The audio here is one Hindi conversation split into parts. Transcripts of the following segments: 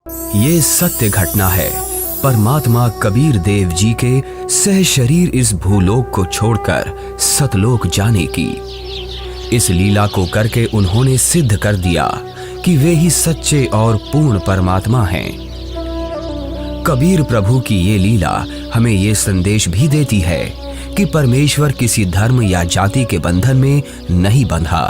ये सत्य घटना है परमात्मा कबीर देव जी के सह शरीर इस भूलोक को छोड़कर सतलोक जाने की। इस लीला को करके उन्होंने सिद्ध कर दिया कि वे ही सच्चे और पूर्ण परमात्मा हैं। कबीर प्रभु की ये लीला हमें ये संदेश भी देती है कि परमेश्वर किसी धर्म या जाति के बंधन में नहीं बंधा,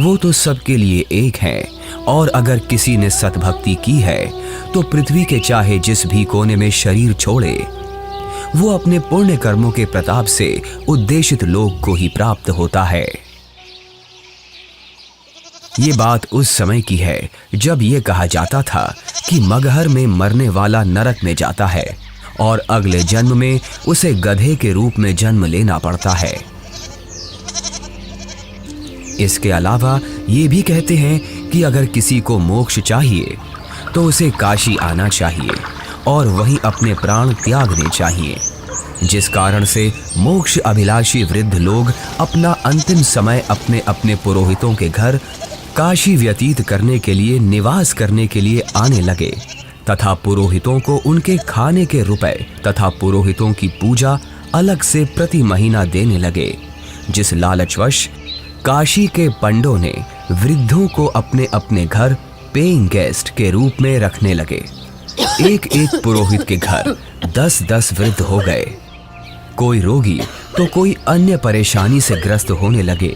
वो तो सबके लिए एक है। और अगर किसी ने सतभक्ति की है तो पृथ्वी के चाहे जिस भी कोने में शरीर छोड़े, वो अपने पुण्य कर्मों के प्रताप से उद्देशित लोक को ही प्राप्त होता है। ये बात उस समय की है जब ये कहा जाता था कि मगहर में मरने वाला नरक में जाता है और अगले जन्म में उसे गधे के रूप में जन्म लेना पड़ता है। इसके अलावा ये भी कहते हैं कि अगर किसी को मोक्ष चाहिए तो उसे काशी आना चाहिए और वहीं अपने प्राण त्यागने चाहिए, जिस कारण से मोक्ष अभिलाषी वृद्ध लोग अपना अंतिम समय अपने अपने पुरोहितों के घर काशी व्यतीत करने के लिए, निवास करने के लिए आने लगे तथा पुरोहितों को उनके खाने के रुपए तथा पुरोहितों की पूजा अलग से प्रति महीना देने लगे, जिस लालचवश काशी के पंडों ने वृद्धों को अपने अपने घर पेइंग गेस्ट के रूप में रखने लगे। एक एक पुरोहित के घर 10-10 वृद्ध हो गए। कोई रोगी तो कोई अन्य परेशानी से ग्रस्त होने लगे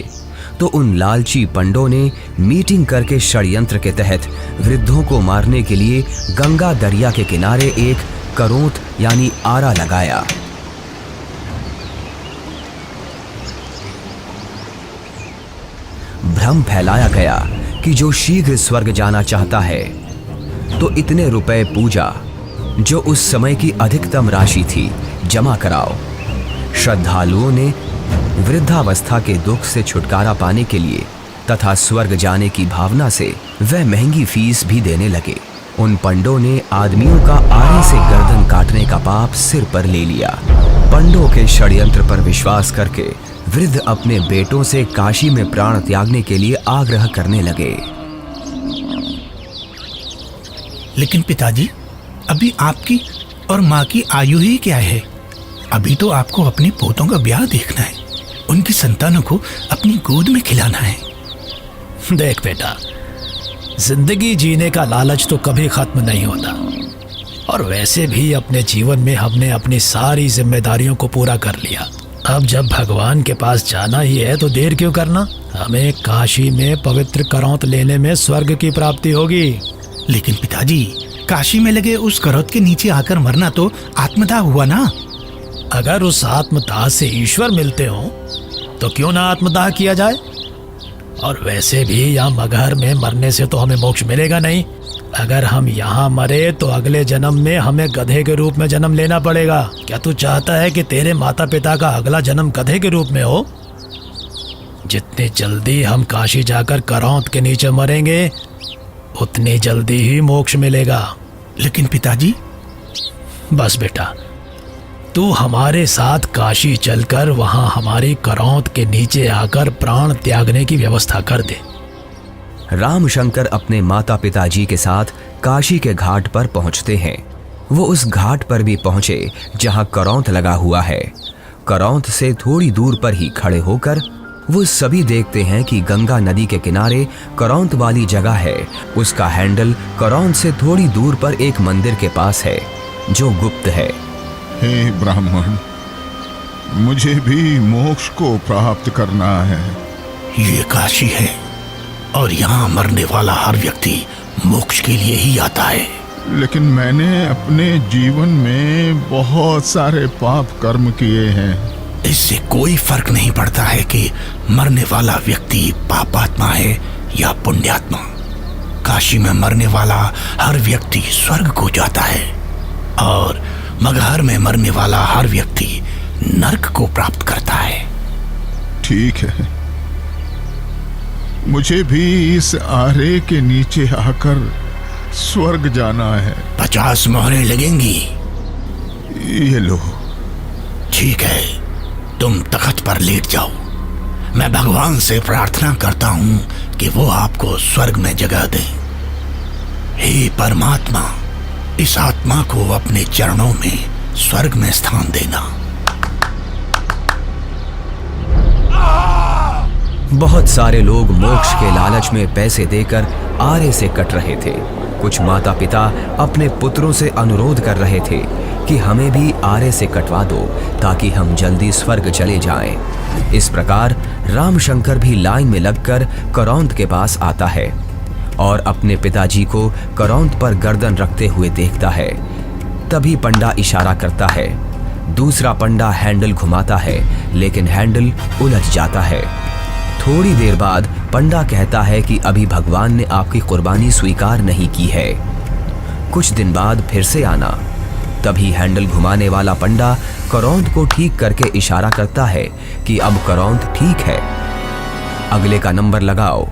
तो उन लालची पंडों ने मीटिंग करके षड्यंत्र के तहत वृद्धों को मारने के लिए गंगा दरिया के किनारे एक करोंत यानी आरा लगाया। भ्रम फैलाया गया कि जो शीघ्र स्वर्ग जाना चाहता है तो इतने रुपए पूजा, जो उस समय की अधिकतम राशि थी, जमा कराओ। श्रद्धालुओं ने वृद्धावस्था के दुख से छुटकारा पाने के लिए तथा स्वर्ग जाने की भावना से वह महंगी फीस भी देने लगे। उन पंडों ने आदमियों का आरे से गर्दन काटने का पाप सिर पर ले लिया। पंडों के षड्यंत्र पर विश्वास करके वृद्ध अपने बेटों से काशी में प्राण त्यागने के लिए आग्रह करने लगे। लेकिन पिताजी, अभी आपकी और माँ की आयु ही क्या है? अभी तो आपको अपने पोतों का ब्याह देखना है, उनकी संतानों को अपनी गोद में खिलाना है। देख बेटा, जिंदगी जीने का लालच तो कभी खत्म नहीं होता, और वैसे भी अपने जीवन में हमने अपनी सारी जिम्मेदारियों को पूरा कर लिया। अब जब भगवान के पास जाना ही है तो देर क्यों करना? हमें काशी में पवित्र करौंत लेने में स्वर्ग की प्राप्ति होगी। लेकिन पिताजी, काशी में लगे उस करौत के नीचे आकर मरना तो आत्मदाह हुआ ना? अगर उस आत्मदाह से ईश्वर मिलते हो तो क्यों ना आत्मदाह किया जाए? और वैसे भी यहाँ मगहर में मरने से तो हमें मोक्ष मिलेगा नहीं। अगर हम यहाँ मरे तो अगले जन्म में हमें गधे के रूप में जन्म लेना पड़ेगा। क्या तू चाहता है कि तेरे माता पिता का अगला जन्म गधे के रूप में हो? जितनी जल्दी हम काशी जाकर करौंत के नीचे मरेंगे उतनी जल्दी ही मोक्ष मिलेगा। लेकिन पिताजी। बस बेटा, तू हमारे साथ काशी चलकर वहां हमारी करौंत के नीचे आकर प्राण त्यागने की व्यवस्था कर दे। रामशंकर अपने माता पिताजी के साथ काशी के घाट पर पहुंचते हैं। वो उस घाट पर भी पहुंचे जहां करौंत लगा हुआ है। करौंत से थोड़ी दूर पर ही खड़े होकर वो सभी देखते हैं कि गंगा नदी के किनारे करौंत वाली जगह है, उसका हैंडल करौंत से थोड़ी दूर पर एक मंदिर के पास है जो गुप्त है। हे ब्राह्मण, मुझे भी मोक्ष को प्राप्त करना है। ये काशी है और यहाँ मरने वाला हर व्यक्ति मोक्ष के लिए ही आता है। लेकिन मैंने अपने जीवन में बहुत सारे पाप कर्म किए हैं। इससे कोई फर्क नहीं पड़ता है कि मरने वाला व्यक्ति पापात्मा है या पुण्यात्मा। काशी में मरने वाला हर व्यक्ति स्वर्ग को जाता है और मगहर में मरने वाला हर व्यक्ति नरक को प्राप्त करता है। ठीक है, मुझे भी इस आरे के नीचे आकर स्वर्ग जाना है। 50 मोहरें लगेंगी। ये लो। ठीक है, तुम तख्त पर लेट जाओ। मैं भगवान से प्रार्थना करता हूँ कि वो आपको स्वर्ग में जगह दे। हे परमात्मा, इस आत्मा को अपने चरणों में स्वर्ग में स्थान देना। बहुत सारे लोग मोक्ष के लालच में पैसे देकर आरे से कट रहे थे। कुछ माता पिता अपने पुत्रों से अनुरोध कर रहे थे कि हमें भी आरे से कटवा दो ताकि हम जल्दी स्वर्ग चले जाएं। इस प्रकार रामशंकर भी लाइन में लगकर करौंद के पास आता है और अपने पिताजी को करौंद पर गर्दन रखते हुए देखता है। तभी पंडा इशारा करता है। दूसरा पंडा हैंडल घुमाता है, लेकिन हैंडल उलझ जाता है। थोड़ी देर बाद पंडा कहता है कि अभी भगवान ने आपकी कुर्बानी स्वीकार नहीं की है, कुछ दिन बाद फिर से आना। तभी हैंडल घुमाने वाला पंडा करौंद को ठीक करके इशारा करता है कि अब करौंद ठीक है, अगले का नंबर लगाओ।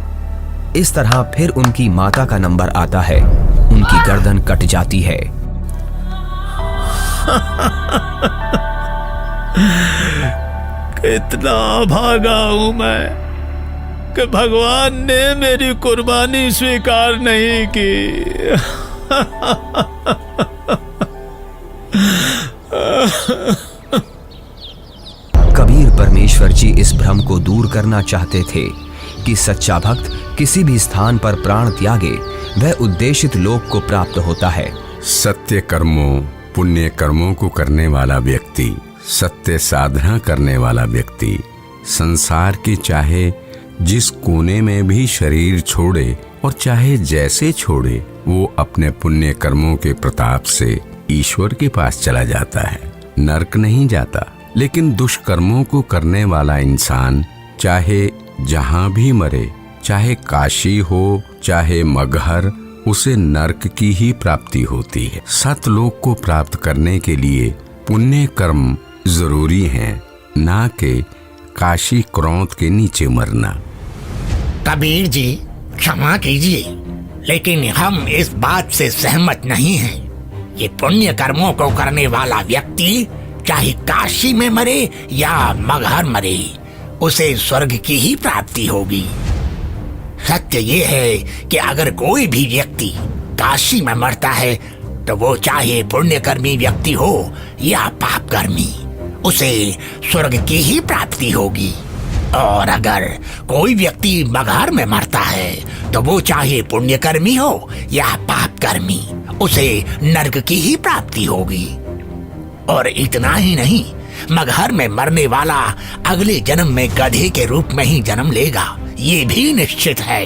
इस तरह फिर उनकी माता का नंबर आता है। उनकी गर्दन कट जाती है। कितना भागा हूं मैं कि भगवान ने मेरी कुर्बानी स्वीकार नहीं की। कबीर परमेश्वर जी इस भ्रम को दूर करना चाहते थे कि सच्चा भक्त किसी भी स्थान पर प्राण त्यागे वह उद्देशित लोक को प्राप्त होता है। सत्य कर्मों, पुण्य कर्मों को करने वाला व्यक्ति, सत्य साधना करने वाला व्यक्ति संसार के चाहे जिस कोने में भी शरीर छोड़े और चाहे जैसे छोड़े, वो अपने पुण्य कर्मों के प्रताप से ईश्वर के पास चला जाता है, नरक नहीं जाता। लेकिन दुष्कर्मों को करने वाला इंसान चाहे जहां भी मरे, चाहे काशी हो चाहे मगहर, उसे नरक की ही प्राप्ति होती है। सतलोक को प्राप्त करने के लिए पुण्य कर्म जरूरी हैं, ना कि काशी क्रोध के नीचे मरना। कबीर जी क्षमा कीजिए, लेकिन हम इस बात से सहमत नहीं हैं। ये पुण्य कर्मों को करने वाला व्यक्ति चाहे काशी में मरे या मगहर मरे, उसे स्वर्ग की ही प्राप्ति होगी। सत्य ये है कि अगर कोई भी व्यक्ति काशी में मरता है तो वो चाहे पुण्यकर्मी व्यक्ति हो या पापकर्मी, उसे स्वर्ग की ही प्राप्ति होगी। और अगर कोई व्यक्ति मगहर में मरता है तो वो चाहे पुण्यकर्मी हो या पापकर्मी, उसे नरक की ही प्राप्ति होगी। और इतना ही नहीं, मगहर में मरने वाला अगले जन्म में गधे के रूप में ही जन्म लेगा, ये भी निश्चित है।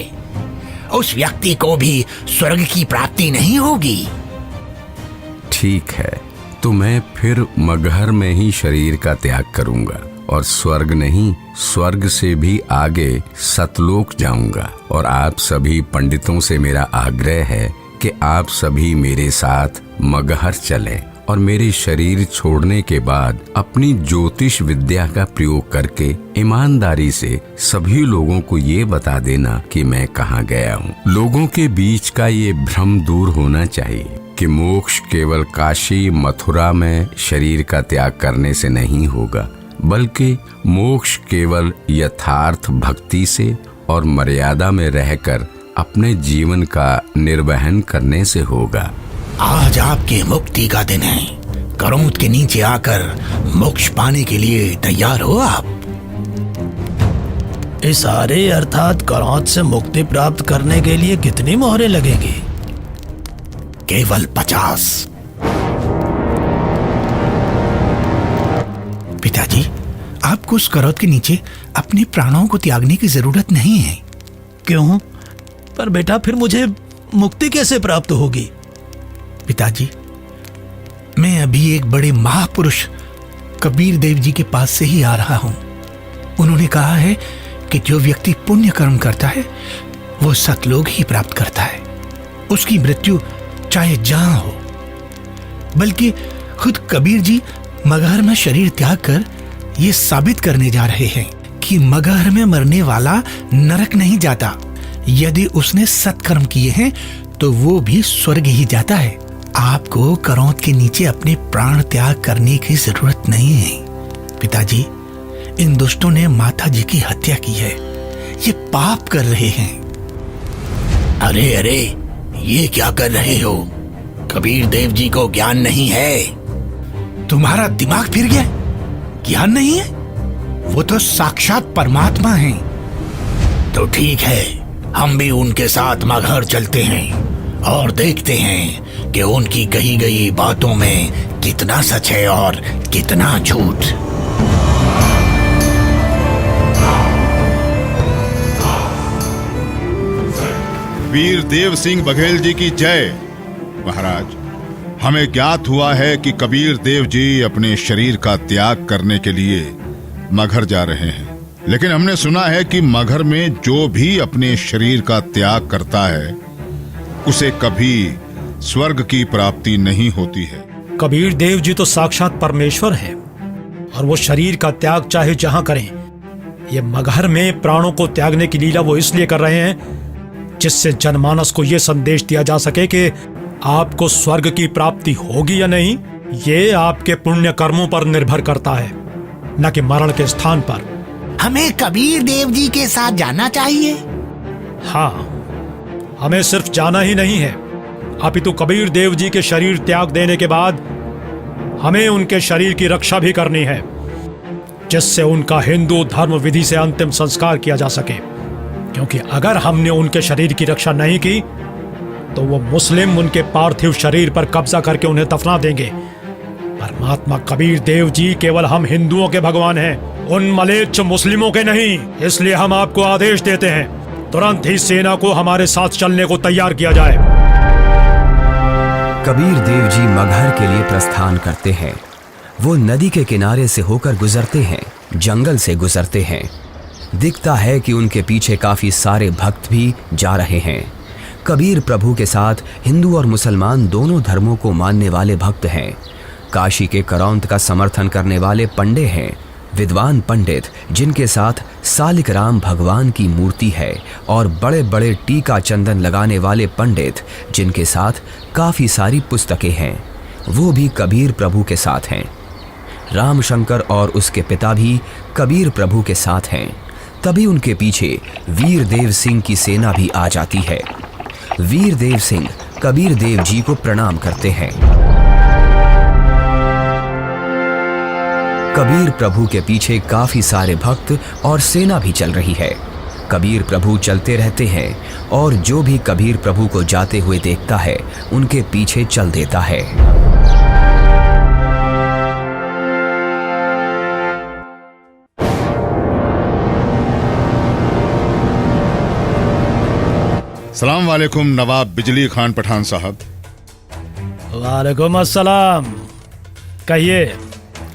उस व्यक्ति को भी स्वर्ग की प्राप्ति नहीं होगी। ठीक है, तो मैं फिर मगहर में ही शरीर का त्याग करूंगा और स्वर्ग नहीं, स्वर्ग से भी आगे सतलोक जाऊंगा। और आप सभी पंडितों से मेरा आग्रह है कि आप सभी मेरे साथ मगहर चलें और मेरे शरीर छोड़ने के बाद अपनी ज्योतिष विद्या का प्रयोग करके ईमानदारी से सभी लोगों को ये बता देना कि मैं कहाँ गया हूँ। लोगों के बीच का ये भ्रम दूर होना चाहिए कि मोक्ष केवल काशी मथुरा में शरीर का त्याग करने से नहीं होगा, बल्कि मोक्ष केवल यथार्थ भक्ति से और मर्यादा में रहकर अपने जीवन का निर्वहन करने से होगा। आज आपके मुक्ति का दिन है। करौंद के नीचे आकर मोक्ष पाने के लिए तैयार हो आप? इस आरे अर्थात करौंद से मुक्ति प्राप्त करने के लिए कितनी मोहरें लगेंगी? केवल 50। पिताजी, आपको उस करौंद के नीचे अपने प्राणों को त्यागने की जरूरत नहीं है। क्यों? पर बेटा फिर मुझे मुक्ति कैसे प्राप्त होगी? पिताजी, मैं अभी एक बड़े महापुरुष कबीर देव जी के पास से ही आ रहा हूं। उन्होंने कहा है कि जो व्यक्ति पुण्य कर्म करता है वो सतलोक ही प्राप्त करता है। उसकी मृत्यु चाहे जहां हो। बल्कि खुद कबीर जी मगहर में शरीर त्याग कर ये साबित करने जा रहे हैं कि मगहर में मरने वाला नरक नहीं जाता। यदि उसने सत्कर्म किए हैं तो वो भी स्वर्ग ही जाता है। आपको करौंद के नीचे अपने प्राण त्याग करने की जरूरत नहीं है। पिताजी, इन दुष्टों ने माता जी की हत्या की है। ये पाप कर रहे हैं। अरे अरे, ये क्या कर रहे हो? कबीर देव जी को ज्ञान नहीं है? तुम्हारा दिमाग फिर गया? ज्ञान नहीं है? वो तो साक्षात परमात्मा हैं। तो ठीक है, हम भी उनके साथ मगहर चलते हैं और देखते हैं कि उनकी कही गई बातों में कितना सच है और कितना झूठ। वीर देव सिंह बघेल जी की जय। महाराज, हमें ज्ञात हुआ है कि कबीर देव जी अपने शरीर का त्याग करने के लिए मगहर जा रहे हैं, लेकिन हमने सुना है कि मगहर में जो भी अपने शरीर का त्याग करता है उसे कभी स्वर्ग की प्राप्ति नहीं होती है। कबीर देव जी तो साक्षात परमेश्वर हैं और वो शरीर का त्याग चाहे जहां करें। ये मगहर में प्राणों को त्यागने की लीला वो इसलिए कर रहे हैं जिससे जनमानस को ये संदेश दिया जा सके कि आपको स्वर्ग की प्राप्ति होगी या नहीं, ये आपके पुण्य कर्मों पर निर्भर करता है, न कि मरण के स्थान पर। हमें कबीर देव जी के साथ जाना चाहिए। हाँ, हमें सिर्फ जाना ही नहीं है, अपितु कबीर देव जी के शरीर त्याग देने के बाद हमें उनके शरीर की रक्षा भी करनी है, जिससे उनका हिंदू धर्म विधि से अंतिम संस्कार किया जा सके। क्योंकि अगर हमने उनके शरीर की रक्षा नहीं की तो वो मुस्लिम उनके पार्थिव शरीर पर कब्जा करके उन्हें दफना देंगे। परमात्मा कबीर देव जी केवल हम हिंदुओं के भगवान हैं, उन मलेच्छ मुस्लिमों के नहीं। इसलिए हम आपको आदेश देते हैं, तुरंत ही सेना को हमारे साथ चलने को तैयार किया जाए। कबीर देव जी मगहर के लिए प्रस्थान करते हैं। वो नदी के किनारे से होकर गुजरते हैं, जंगल से गुजरते हैं। दिखता है कि उनके पीछे काफी सारे भक्त भी जा रहे हैं। कबीर प्रभु के साथ हिंदू और मुसलमान दोनों धर्मों को मानने वाले भक्त हैं। काशी के करौंत का समर्थन करने वाले पंडे हैं, विद्वान पंडित जिनके साथ सालिक राम भगवान की मूर्ति है, और बड़े बड़े टीका चंदन लगाने वाले पंडित जिनके साथ काफी सारी पुस्तकें हैं, वो भी कबीर प्रभु के साथ हैं। रामशंकर और उसके पिता भी कबीर प्रभु के साथ हैं। तभी उनके पीछे वीर देव सिंह की सेना भी आ जाती है। वीर देव सिंह कबीर देव जी को प्रणाम करते हैं। कबीर प्रभु के पीछे काफी सारे भक्त और सेना भी चल रही है। कबीर प्रभु चलते रहते हैं और जो भी कबीर प्रभु को जाते हुए देखता है उनके पीछे चल देता है। सलाम वालेकुम नवाब बिजली खान पठान साहब। वालेकुम अस्सलाम। कहिए,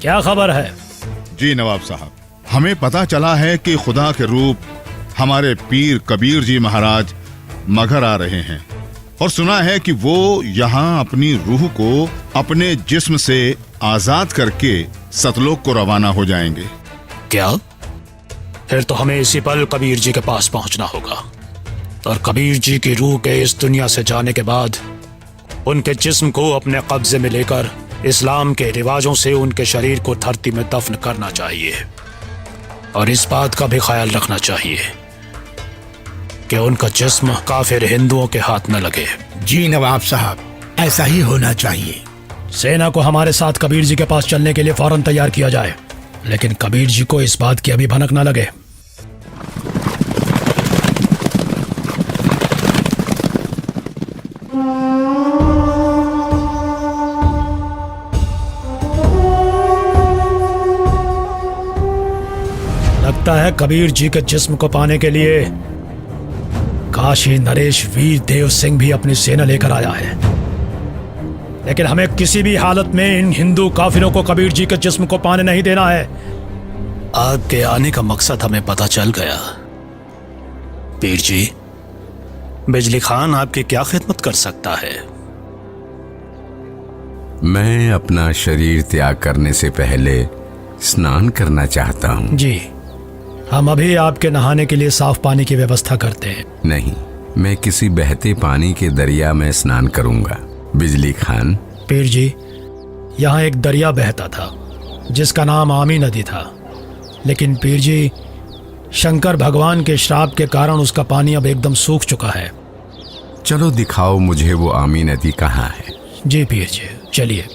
क्या खबर है? जी नवाब साहब, हमें पता चला है कि खुदा के रूप हमारे पीर कबीर जी महाराज मगहर आ रहे हैं, और सुना है कि वो यहाँ अपनी रूह को अपने जिस्म से आजाद करके सतलोक को रवाना हो जाएंगे। क्या? फिर तो हमें इसी पल कबीर जी के पास पहुंचना होगा, और कबीर जी की रूह के इस दुनिया से जाने के बाद उनके जिस्म को अपने कब्जे में लेकर इस्लाम के रिवाजों से उनके शरीर को धरती में दफन करना चाहिए। और इस बात का भी ख्याल रखना चाहिए कि उनका जिस्म काफिर हिंदुओं के हाथ न लगे। जी नवाब साहब, ऐसा ही होना चाहिए। सेना को हमारे साथ कबीर जी के पास चलने के लिए फौरन तैयार किया जाए, लेकिन कबीर जी को इस बात की अभी भनक न लगे। लगता है कबीर जी के जिस्म को पाने के लिए काशी नरेश वीर देव सिंह भी अपनी सेना लेकर आया है, लेकिन हमें किसी भी हालत में इन हिंदू काफिरों को कबीर जी के जिस्म को पाने नहीं देना है। आपके आने का मकसद हमें पता चल गया। पीर जी, बिजली खान आपकी क्या खिदमत कर सकता है? मैं अपना शरीर त्याग करने से पहले स्नान करना चाहता हूँ। जी, हम अभी आपके नहाने के लिए साफ पानी की व्यवस्था करते हैं। नहीं, मैं किसी बहते पानी के दरिया में स्नान करूंगा। बिजली खान। पीर जी, यहाँ एक दरिया बहता था जिसका नाम आमी नदी था, लेकिन पीर जी, शंकर भगवान के श्राप के कारण उसका पानी अब एकदम सूख चुका है। चलो दिखाओ मुझे वो आमी नदी कहाँ है। जी पीर जी, चलिए।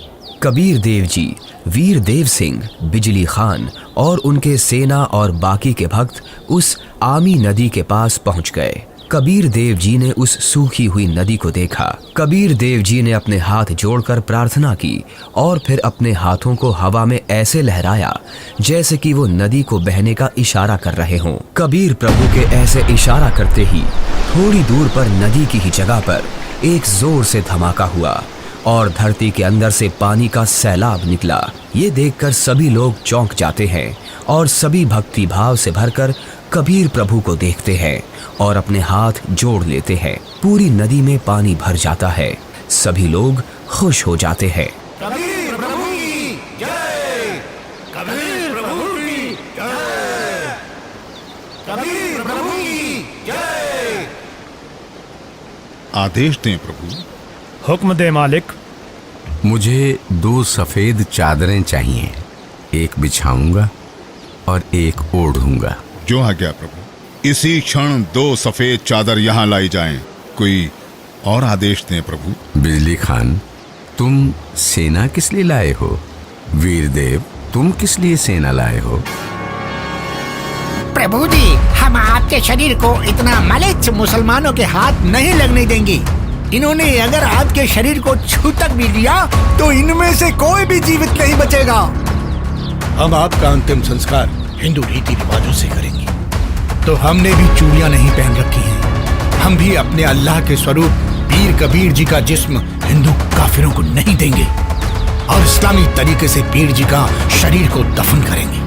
कबीर देव जी, वीर देव सिंह, बिजली खान और उनके सेना और बाकी के भक्त उस आमी नदी के पास पहुंच गए। कबीर देव जी ने उस सूखी हुई नदी को देखा। कबीर देव जी ने अपने हाथ जोड़कर प्रार्थना की और फिर अपने हाथों को हवा में ऐसे लहराया जैसे कि वो नदी को बहने का इशारा कर रहे हों। कबीर प्रभु के ऐसे इशारा करते ही थोड़ी दूर पर नदी की ही जगह पर एक जोर से धमाका हुआ और धरती के अंदर से पानी का सैलाब निकला। ये देखकर सभी लोग चौंक जाते हैं और सभी भक्ति भाव से भरकर कबीर प्रभु को देखते हैं और अपने हाथ जोड़ लेते हैं। पूरी नदी में पानी भर जाता है। सभी लोग खुश हो जाते हैं। कबीर प्रभु की जय, कबीर प्रभु की जय, कबीर प्रभु की जय। आदेश दें प्रभु। हुक्म दे मालिक। मुझे 2 सफेद चादरें चाहिए, एक बिछाऊंगा और एक ओढ़ूंगा। जो आज्ञा प्रभु। इसी क्षण 2 सफेद चादर यहाँ लाई जाएं। कोई और आदेश दें प्रभु। बिजली खान, तुम सेना किस लिए लाए हो? वीर देव, तुम किस लिए सेना लाए हो? प्रभु जी, हम आपके शरीर को इतना मलिच मुसलमानों के हाथ नहीं लगने देंगे। इन्होंने अगर आपके शरीर को छू तक भी लिया तो इनमें से कोई भी जीवित नहीं बचेगा। हम आपका अंतिम संस्कार हिंदू रीति रिवाजों से करेंगे। तो हमने भी चूड़ियां नहीं पहन रखी हैं। हम भी अपने अल्लाह के स्वरूप पीर कबीर जी का जिस्म हिंदू काफिरों को नहीं देंगे और इस्लामी तरीके से पीर जी का शरीर को दफन करेंगे।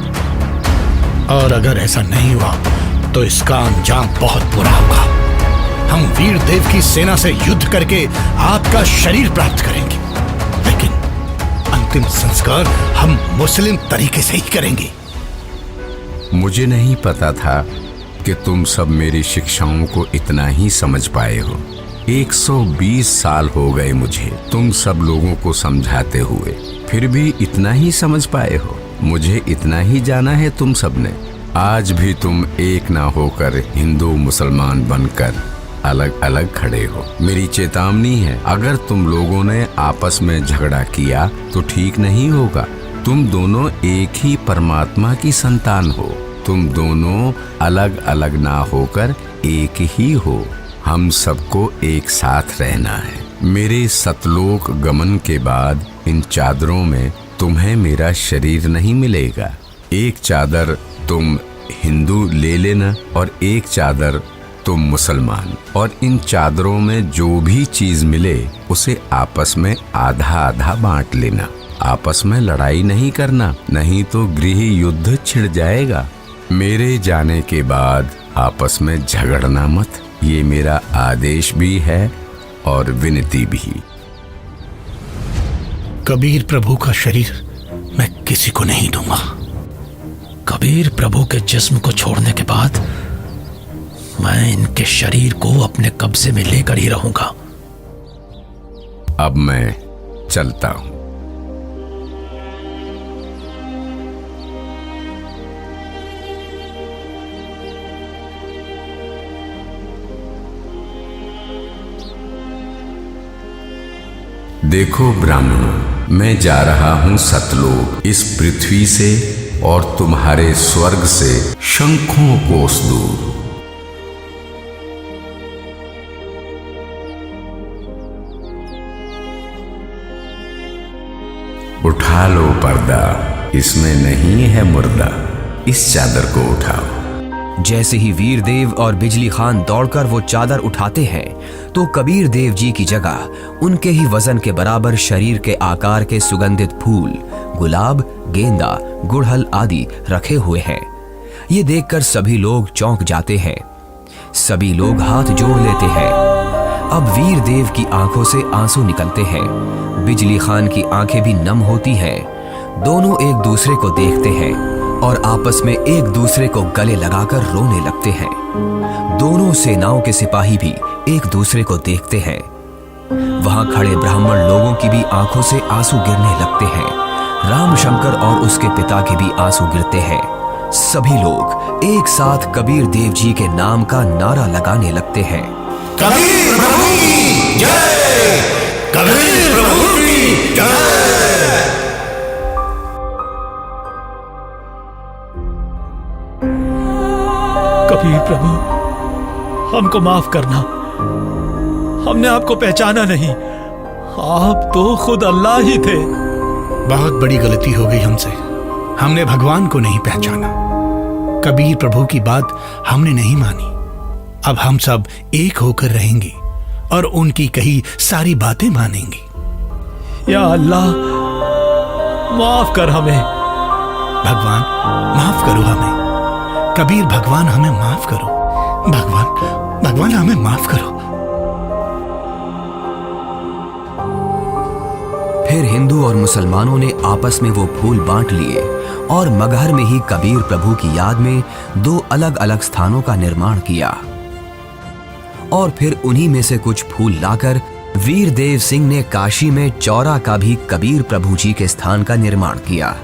और अगर ऐसा नहीं हुआ तो इसका अंजाम बहुत बुरा होगा। हम वीर देव की सेना से युद्ध करके आपका शरीर प्राप्त करेंगे, लेकिन अंतिम संस्कार हम मुस्लिम तरीके से ही करेंगे। मुझे नहीं पता था कि तुम सब मेरी शिक्षाओं को इतना ही समझ पाए हो। 120 साल हो गए मुझे तुम सब लोगों को समझाते हुए, फिर भी इतना ही समझ पाए हो। मुझे इतना ही जाना है तुम सब ने। आज भी तुम एक ना होकर हिंदू मुसलमान बनकर अलग अलग खड़े हो। मेरी चेतावनी है, अगर तुम लोगों ने आपस में झगड़ा किया तो ठीक नहीं होगा। तुम दोनों एक ही परमात्मा की संतान हो। तुम दोनों अलग अलग ना होकर एक ही हो। हम सबको एक साथ रहना है। मेरे सतलोक गमन के बाद इन चादरों में तुम्हें मेरा शरीर नहीं मिलेगा। एक चादर तुम हिंदू ले लेना और एक चादर तुम मुसलमान, और इन चादरों में जो भी चीज मिले उसे आपस में आधा आधा बांट लेना। आपस में लड़ाई नहीं करना, नहीं तो गृह युद्ध छिड़ जाएगा। मेरे जाने के बाद आपस में झगड़ना मत, ये मेरा आदेश भी है और विनती भी। कबीर प्रभु का शरीर मैं किसी को नहीं दूंगा। कबीर प्रभु के जिस्म को छोड़ने के बाद मैं इनके शरीर को अपने कब्जे में लेकर ही रहूंगा। अब मैं चलता हूं। देखो ब्राह्मणों, मैं जा रहा हूं सतलोक, इस पृथ्वी से और तुम्हारे स्वर्ग से शंखों कोस दूर। उठा लो पर्दा, इसमें नहीं है मुर्दा, इस चादर को उठाओ। जैसे ही वीर देव और बिजली खान दौड़कर वो चादर उठाते हैं तो कबीर देव जी की जगह उनके ही वजन के बराबर शरीर के आकार के सुगंधित फूल, गुलाब, गेंदा, गुड़हल आदि रखे हुए हैं। ये देखकर सभी लोग चौंक जाते हैं। सभी लोग हाथ जोड़ लेते हैं। अब वीर देव की आंखों से आंसू निकलते हैं। बिजली खान की आंखें भी नम होती हैं। दोनों एक दूसरे को देखते हैं और आपस में एक दूसरे को गले लगाकर रोने लगते हैं। दोनों सेनाओं के सिपाही भी एक दूसरे को देखते हैं। वहां खड़े ब्राह्मण लोगों की भी आंखों से आंसू गिरने लगते हैं। रामशंकर और उसके पिता के भी आंसू गिरते हैं। सभी लोग एक साथ कबीर देव जी के नाम का नारा लगाने लगते हैं। कबीर प्रभु की जय, कबीर प्रभु की जय। कबीर प्रभु, हमको माफ करना, हमने आपको पहचाना नहीं। आप तो खुद अल्लाह ही थे। बहुत बड़ी गलती हो गई हमसे, हमने भगवान को नहीं पहचाना। कबीर प्रभु की बात हमने नहीं मानी। अब हम सब एक होकर रहेंगे और उनकी कही सारी बातें मानेंगे। या अल्लाह, माफ कर हमें। भगवान माफ करो हमें, कबीर भगवान हमें माफ करो, भगवान भगवान हमें माफ करो। फिर हिंदू और मुसलमानों ने आपस में वो फूल बांट लिए और मगहर में ही कबीर प्रभु की याद में 2 अलग अलग स्थानों का निर्माण किया। और फिर उन्हीं में से कुछ फूल लाकर वीर देव सिंह ने काशी में चौरा का भी कबीर प्रभु जी के स्थान का निर्माण किया।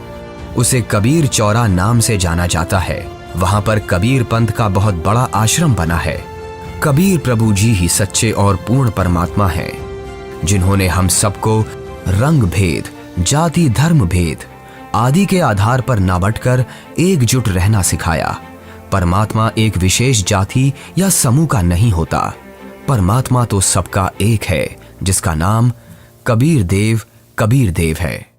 उसे कबीर चौरा नाम से जाना जाता है। वहां पर कबीर पंथ का बहुत बड़ा आश्रम बना है। कबीर प्रभु जी ही सच्चे और पूर्ण परमात्मा हैं, जिन्होंने हम सबको रंग भेद, जाति धर्म भेद आदि के आधार पर ना बंटकर एकजुट रहना सिखाया। परमात्मा एक विशेष जाति या समूह का नहीं होता। परमात्मा तो सबका एक है, जिसका नाम कबीर देव है।